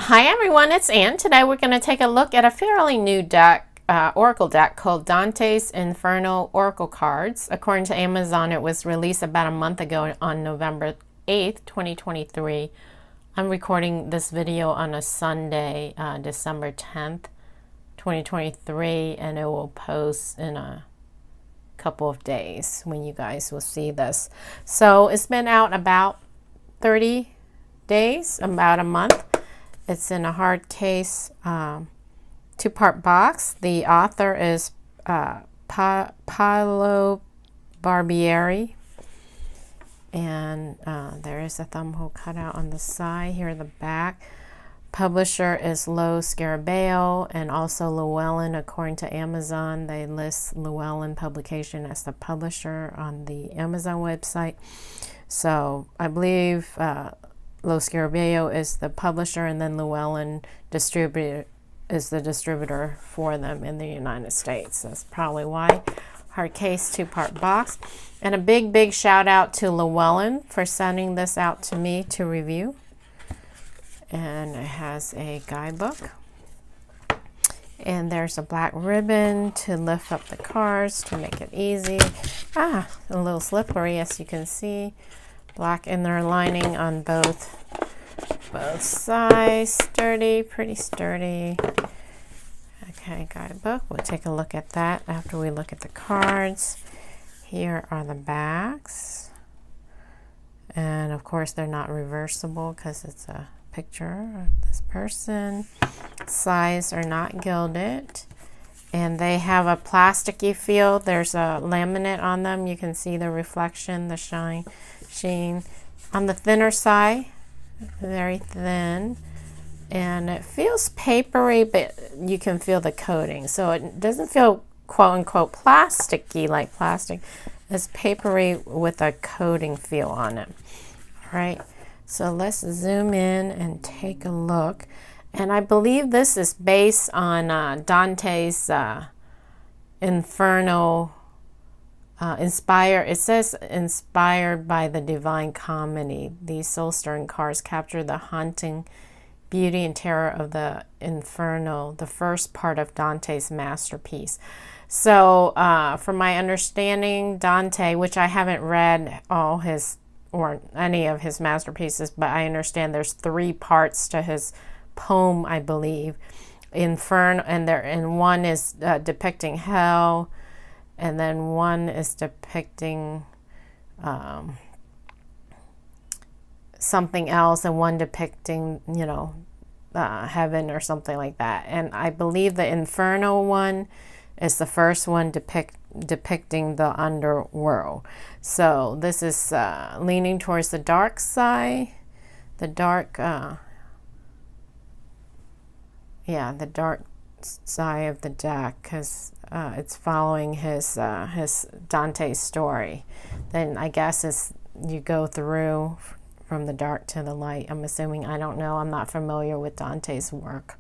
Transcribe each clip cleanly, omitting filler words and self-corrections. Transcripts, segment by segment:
Hi everyone, it's Ann. Today we're going to take a look at a fairly new deck, Oracle deck called Dante's Inferno Oracle Cards. According to Amazon, it was released about a month ago on November 8th, 2023. I'm recording this video on a Sunday, December 10th, 2023, and it will post in a couple of days when you guys will see this. So it's been out about 30 days, about a month. It's in a hard case, two-part box. The author is Paolo Barbieri. And there is a thumbhole cutout on the side. Here in the back. Publisher is Lo Scarabeo and also Llewellyn. According to Amazon, they list Llewellyn Publication as the publisher on the Amazon website. So I believe Lo Scarabeo is the publisher, and then Llewellyn distributor is the distributor for them in the United States. That's probably why. Hard case, two-part box. And a big shout out to Llewellyn for sending this out to me to review. And it has a guidebook. And there's a black ribbon to lift up the cards to make it easy. A little slippery, as you can see. Black inner lining on both sides. Sturdy, pretty sturdy. Okay, guidebook. We'll take a look at that after we look at the cards. Here are the backs. And of course they're not reversible because it's a picture of this person. Sides are not gilded. And they have a plasticky feel. There's a laminate on them. You can see the reflection, the sheen. On the thinner side, very thin. And it feels papery, but you can feel the coating. So it doesn't feel quote-unquote plasticky like plastic. It's papery with a coating feel on it. All right, so let's zoom in and take a look. And I believe this is based on Dante's Inferno. It says inspired by the Divine Comedy. These soul-stirring cards capture the haunting beauty and terror of the Inferno, the first part of Dante's masterpiece. So, from my understanding, Dante, which I haven't read all his or any of his masterpieces, but I understand there's 3 parts to his poem, I believe. Inferno, and one is depicting hell. And then one is depicting something else, and one depicting, heaven or something like that. And I believe the Inferno one is the first one depicting the underworld. So this is leaning towards the dark side, the dark side of the deck, because it's following his Dante's story. Then I guess you go through from the dark to the light. I'm assuming. I don't know. I'm not familiar with Dante's work,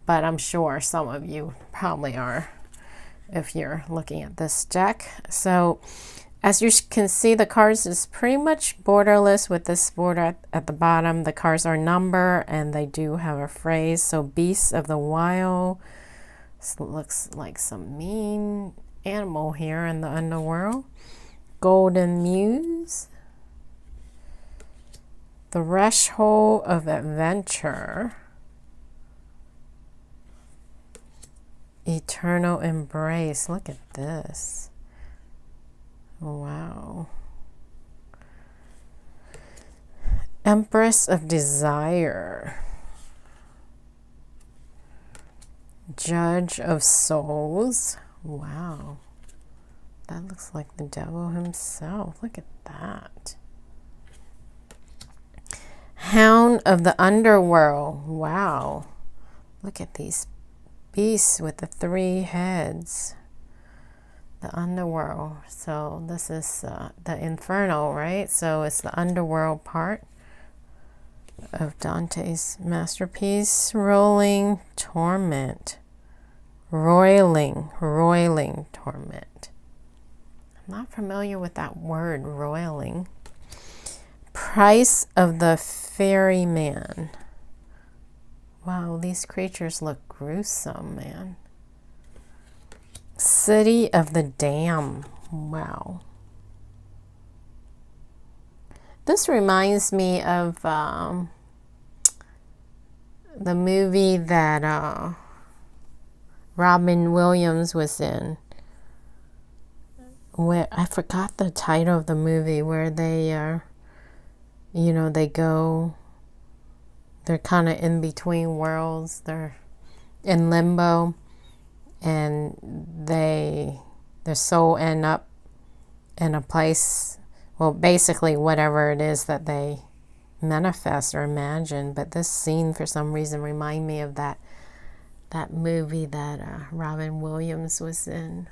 but I'm sure some of you probably are if you're looking at this deck. So as you can see, the cards is pretty much borderless with this border at the bottom. The cards are numbered, and they do have a phrase. So beasts of the wild. This looks like some mean animal here in the underworld. Golden Muse. Threshold of Adventure. Eternal Embrace. Look at this. Wow. Empress of Desire. Judge of Souls. Wow. That looks like the devil himself. Look at that. Hound of the Underworld. Wow. Look at these beasts with the 3 heads. The underworld. So this is the Inferno, right? So it's the underworld part of Dante's masterpiece. Rolling Torment. Roiling torment. I'm not familiar with that word, roiling. Price of the Ferryman. Wow, these creatures look gruesome, man. City of the Dam. Wow. This reminds me of the movie that Robin Williams was in. Where I forgot the title of the movie, where they, they go, they're kind of in between worlds. They're in limbo, and their soul end up in a place, well, basically whatever it is that they manifest or imagine. But this scene, for some reason, remind me of that movie that Robin Williams was in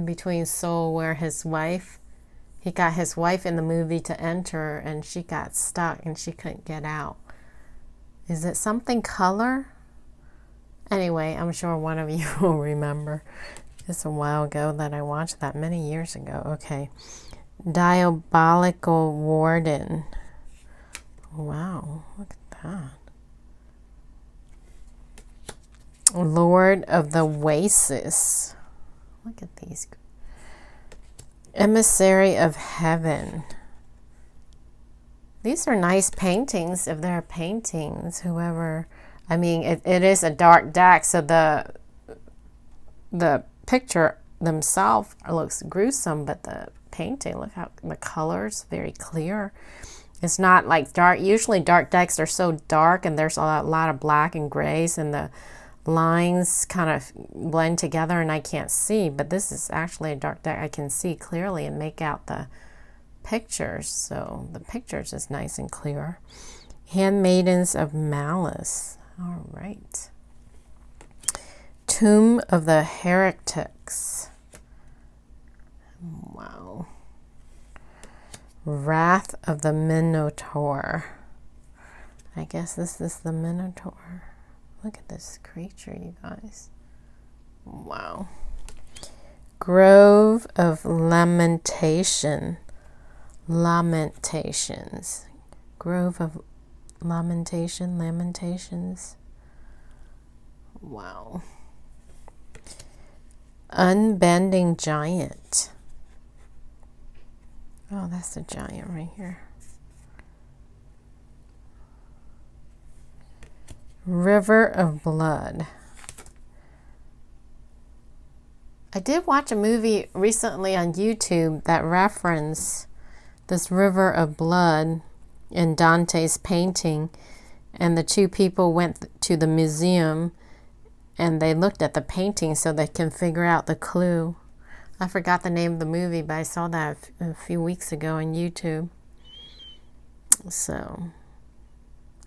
Between Soul, where he got his wife in the movie to enter, and she got stuck and she couldn't get out. Is it something color? Anyway, I'm sure one of you will remember. It's a while ago that I watched that, many years ago. Okay. Diabolical Warden. Wow, look at that. Lord of the Oasis. Look at these. Emissary of Heaven. These are nice paintings, if they're paintings. Whoever, I mean, it is a dark deck, so the picture themselves looks gruesome, but the painting, look how the colors, very clear. It's not like dark. Usually dark decks are so dark, and there's a lot of black and grays, and the lines kind of blend together and I can't see. But this is actually a dark deck. I can see clearly and make out the pictures. So the pictures is nice and clear. Handmaidens of Malice. All right. Tomb of the Heretics. Wow. Wrath of the Minotaur. I guess this is the Minotaur. Look at this creature, you guys. Wow. Grove of Lamentation. Lamentations. Grove of Lamentations. Wow. Unbending Giant. Oh, that's the giant right here. River of Blood. I did watch a movie recently on YouTube that referenced this river of blood in Dante's painting, and the two people went to the museum and they looked at the painting so they can figure out the clue. I forgot the name of the movie, but I saw that a few weeks ago on YouTube. So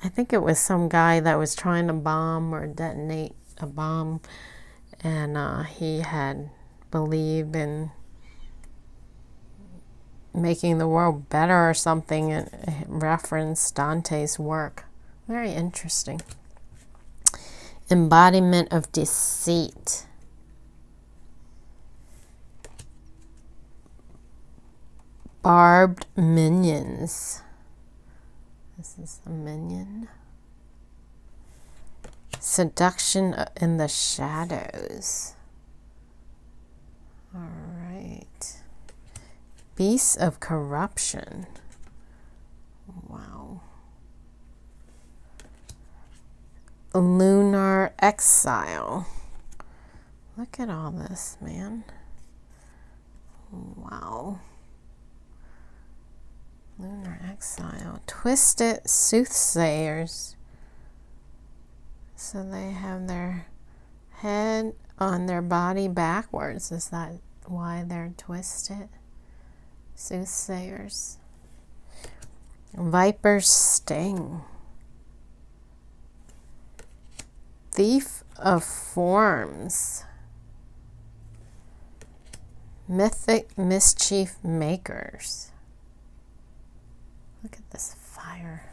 I think it was some guy that was trying to bomb or detonate a bomb, and he had believed in making the world better or something, and referenced Dante's work. Very interesting. Embodiment of Deceit. Barbed Minions. This is a minion. Seduction in the Shadows. All right. Beasts of Corruption. Wow. Lunar Exile. Look at all this, man. Wow. Lunar Exile. Twisted Soothsayers. So they have their head on their body backwards. Is that why they're twisted? Soothsayers. Viper's Sting. Thief of Forms. Mythic Mischief Makers. Look at this fire.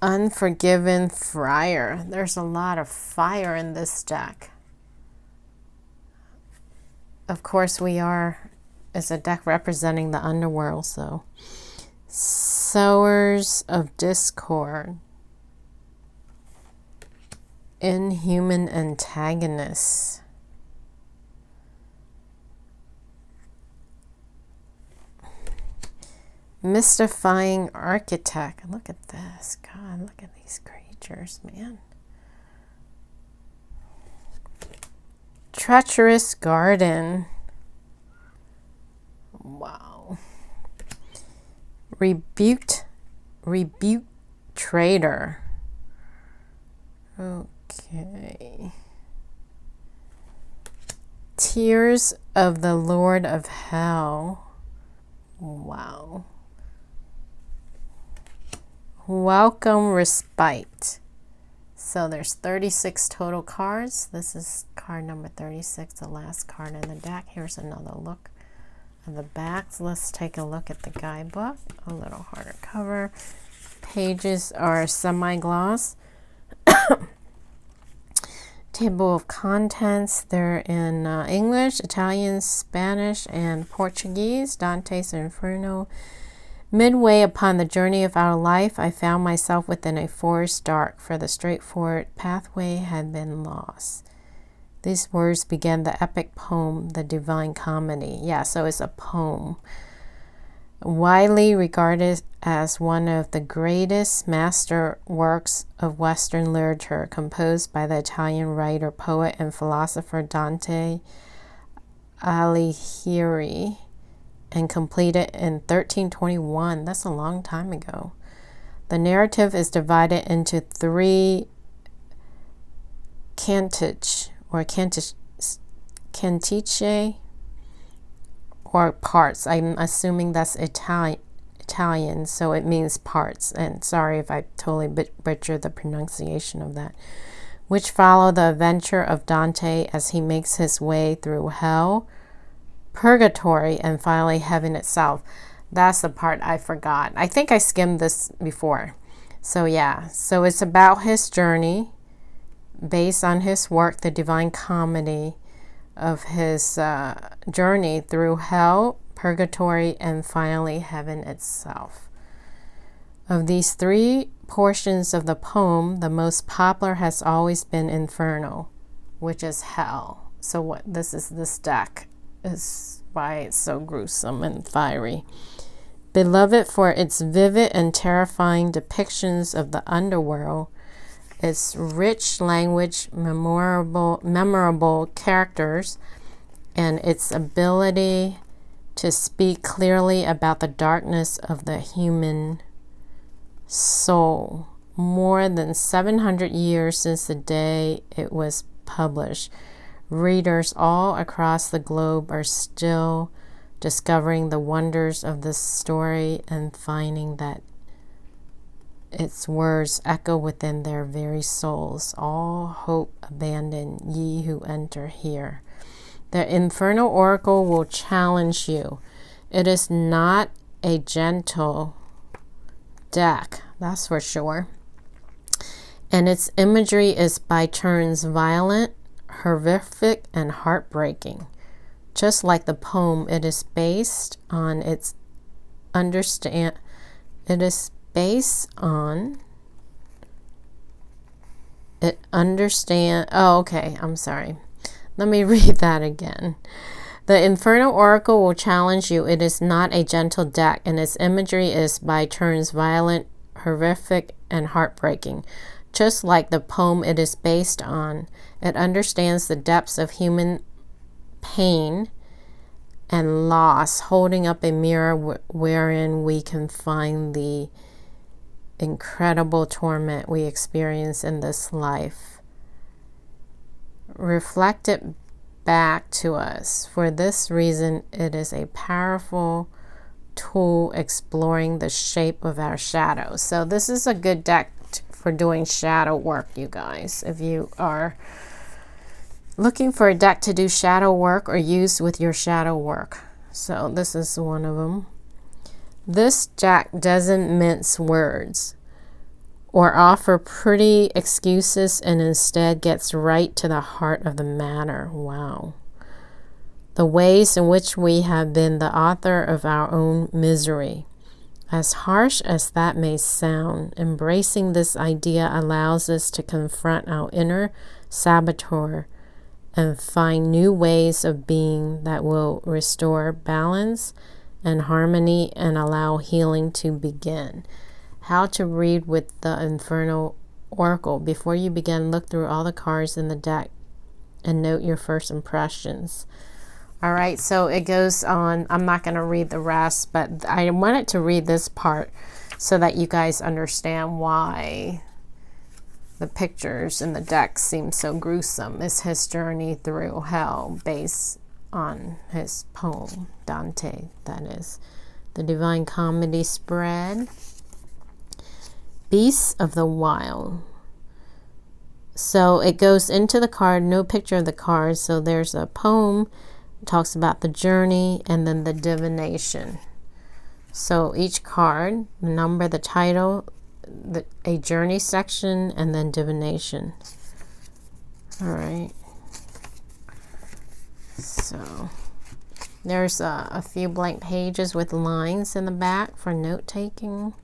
Unforgiven Friar. There's a lot of fire in this deck. Of course, it's a deck representing the underworld, so. Sowers of Discord. Inhuman antagonists. Mystifying architect. Look at this. God, look at these creatures, man. Treacherous garden. Wow. Rebuked traitor. Okay. Tears of the Lord of Hell. Wow. Welcome respite. So there's 36 total cards. This is card number 36, the last card in the deck. Here's another look at the backs. Let's take a look at the guidebook. A little harder cover. Pages are semi-gloss. Table of contents. They're in English, Italian, Spanish, and Portuguese. Dante's Inferno. Midway upon the journey of our life, I found myself within a forest dark, for the straightforward pathway had been lost. These words began the epic poem, The Divine Comedy. Yeah, so it's a poem. Widely regarded as one of the greatest master works of Western literature, composed by the Italian writer, poet, and philosopher Dante Alighieri, and completed in 1321. That's a long time ago. The narrative is divided into 3 cantiche or parts. I'm assuming that's Italian, so it means parts. And sorry if I totally butchered the pronunciation of that. Which follow the adventure of Dante as he makes his way through hell, purgatory, and finally heaven itself. That's the part I forgot. I think I skimmed this before. So yeah, so it's about his journey based on his work, The Divine Comedy, of his journey through hell, purgatory, and finally heaven itself. Of these 3 portions of the poem, the most popular has always been Inferno, which is hell. So what this deck is why it's so gruesome and fiery. Beloved for its vivid and terrifying depictions of the underworld, its rich language, memorable characters, and its ability to speak clearly about the darkness of the human soul. More than 700 years since the day it was published, readers all across the globe are still discovering the wonders of this story and finding that its words echo within their very souls. All hope abandon, ye who enter here. The Infernal Oracle will challenge you. It is not a gentle deck, that's for sure. And its imagery is by turns violent, horrific, and heartbreaking. Just like the poem, it is based on its understand. It is based on it understand. Oh, okay. I'm sorry. Let me read that again. The Infernal Oracle will challenge you. It is not a gentle deck, and its imagery is by turns violent, horrific, and heartbreaking. Just like the poem it is based on, it understands the depths of human pain and loss, holding up a mirror wherein we can find the incredible torment we experience in this life reflected back to us. For this reason, it is a powerful tool exploring the shape of our shadows. So this is a good deck for doing shadow work, you guys. If you are looking for a deck to do shadow work or use with your shadow work. So this is one of them. This deck doesn't mince words or offer pretty excuses, and instead gets right to the heart of the matter. Wow. The ways in which we have been the author of our own misery. As harsh as that may sound, embracing this idea allows us to confront our inner saboteur and find new ways of being that will restore balance and harmony and allow healing to begin. How to read with the Inferno Oracle. Before you begin, look through all the cards in the deck and note your first impressions. All right, so it goes on. I'm not going to read the rest, but I wanted to read this part so that you guys understand why the pictures in the deck seem so gruesome. It's his journey through hell based on his poem, Dante, that is. The Divine Comedy spread. Beasts of the Wild. So it goes into the card, no picture of the card. So there's a poem, it talks about the journey, and then the divination. So each card, the number, the title, a journey section, and then divination. All right. So there's a few blank pages with lines in the back for note taking.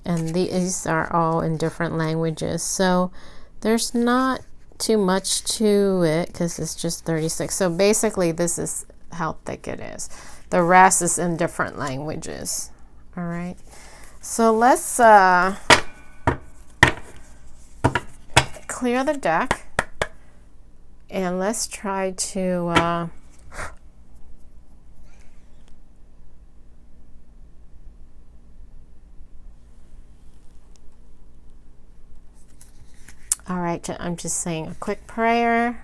And these are all in different languages. So there's not too much to it because it's just 36. So basically this is how thick it is. The rest is in different languages. All right. So let's clear the deck. And let's try to all right, I'm just saying a quick prayer,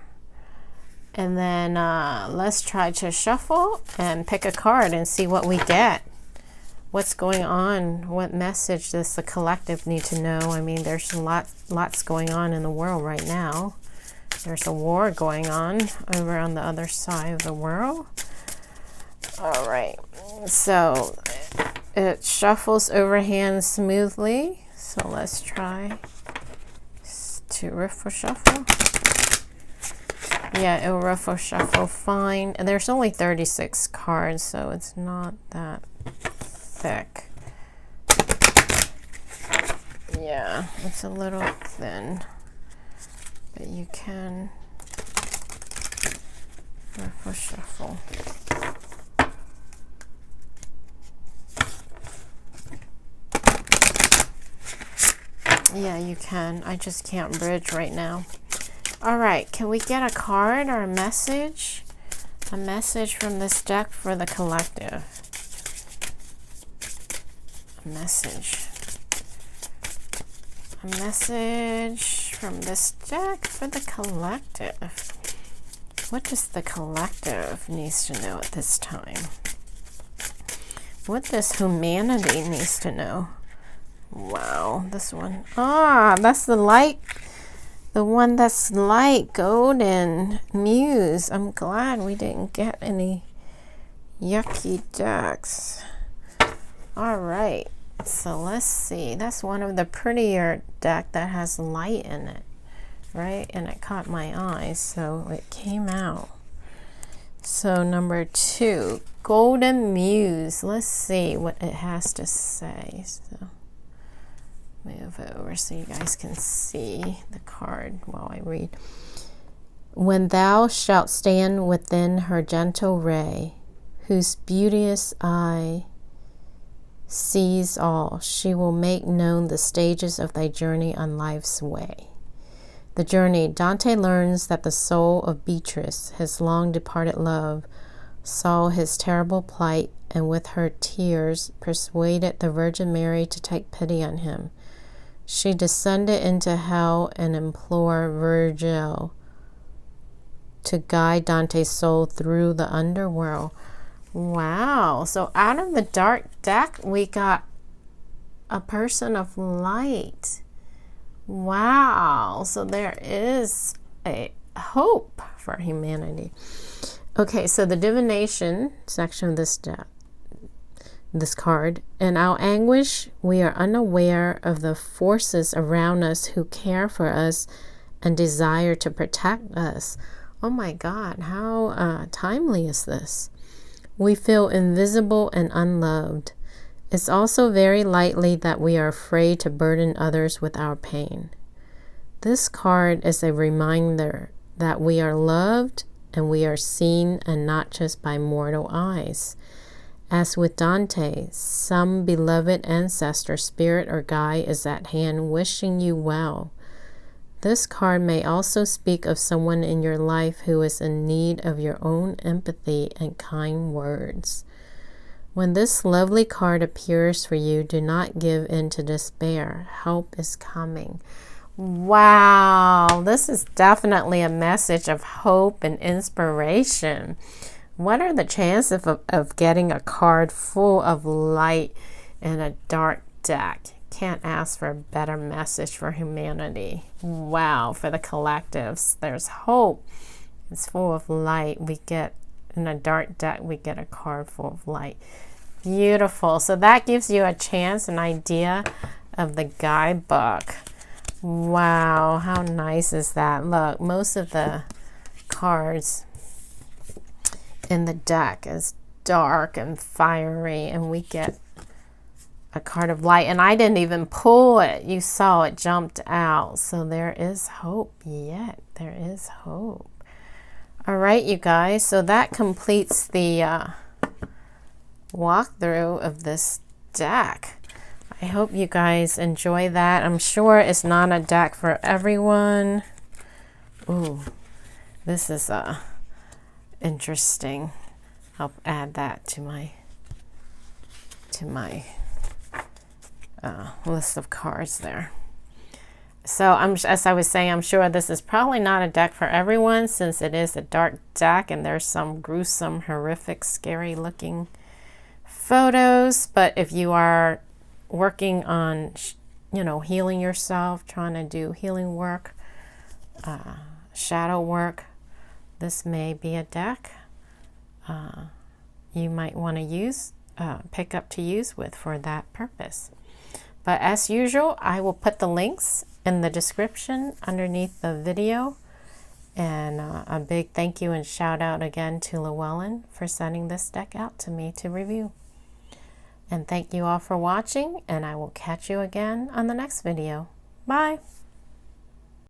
and then let's try to shuffle and pick a card and see what we get. What's going on? What message does the collective need to know? I mean, there's lots going on in the world right now. There's a war going on over on the other side of the world. All right, so it shuffles overhand smoothly. So let's try to riffle shuffle. Yeah, it'll riffle shuffle fine. And there's only 36 cards, so it's not that thick. Yeah, it's a little thin, but you can riffle shuffle. Yeah, you can. I just can't bridge right now. All right, can we get a card or a message? A message from this deck for the collective. A message. A message from this deck for the collective. What does the collective needs to know at this time? What does humanity needs to know? Wow, this one. Ah, that's the light. The one that's light, golden, muse. I'm glad we didn't get any yucky decks. All right, so let's see. That's one of the prettier deck that has light in it, right? And it caught my eye, so it came out. So number 2, Golden Muse. Let's see what it has to say. So move it over so you guys can see the card while I read. When thou shalt stand within her gentle ray, whose beauteous eye sees all, she will make known the stages of thy journey on life's way. The journey. Dante learns that the soul of Beatrice, his long departed love, saw his terrible plight, and with her tears persuaded the Virgin Mary to take pity on him. She descended into hell and implored Virgil to guide Dante's soul through the underworld. Wow. So out of the dark deck, we got a person of light. Wow. So there is a hope for humanity. Okay, so the divination section of this deck. This card. In our anguish, we are unaware of the forces around us who care for us and desire to protect us. Oh my God, how timely is this? We feel invisible and unloved. It's also very likely that we are afraid to burden others with our pain. This card is a reminder that we are loved and we are seen, and not just by mortal eyes. As with Dante, some beloved ancestor, spirit, or guide is at hand wishing you well. This card may also speak of someone in your life who is in need of your own empathy and kind words. When this lovely card appears for you, do not give in to despair. Help is coming. Wow, this is definitely a message of hope and inspiration. What are the chances of getting a card full of light in a dark deck? Can't ask for a better message for humanity. Wow, for the collectives, there's hope. It's full of light. We get, in a dark deck, we get a card full of light. Beautiful. So that gives you a chance, an idea of the guidebook. Wow, how nice is that? Look, most of the cards in the deck is dark and fiery, and we get a card of light. And I didn't even pull it. You saw it jumped out. So there is hope yet. There is hope. All right, you guys. So that completes the walkthrough of this deck. I hope you guys enjoy that. I'm sure it's not a deck for everyone. Ooh, this is interesting. I'll add that to my list of cards there. So as I was saying, I'm sure this is probably not a deck for everyone, since it is a dark deck and there's some gruesome, horrific, scary looking photos. But if you are working on, healing yourself, trying to do healing work, shadow work, this may be a deck you might want to use, pick up to use with for that purpose. But as usual, I will put the links in the description underneath the video. And a big thank you and shout out again to Llewellyn for sending this deck out to me to review. And thank you all for watching, and I will catch you again on the next video. Bye!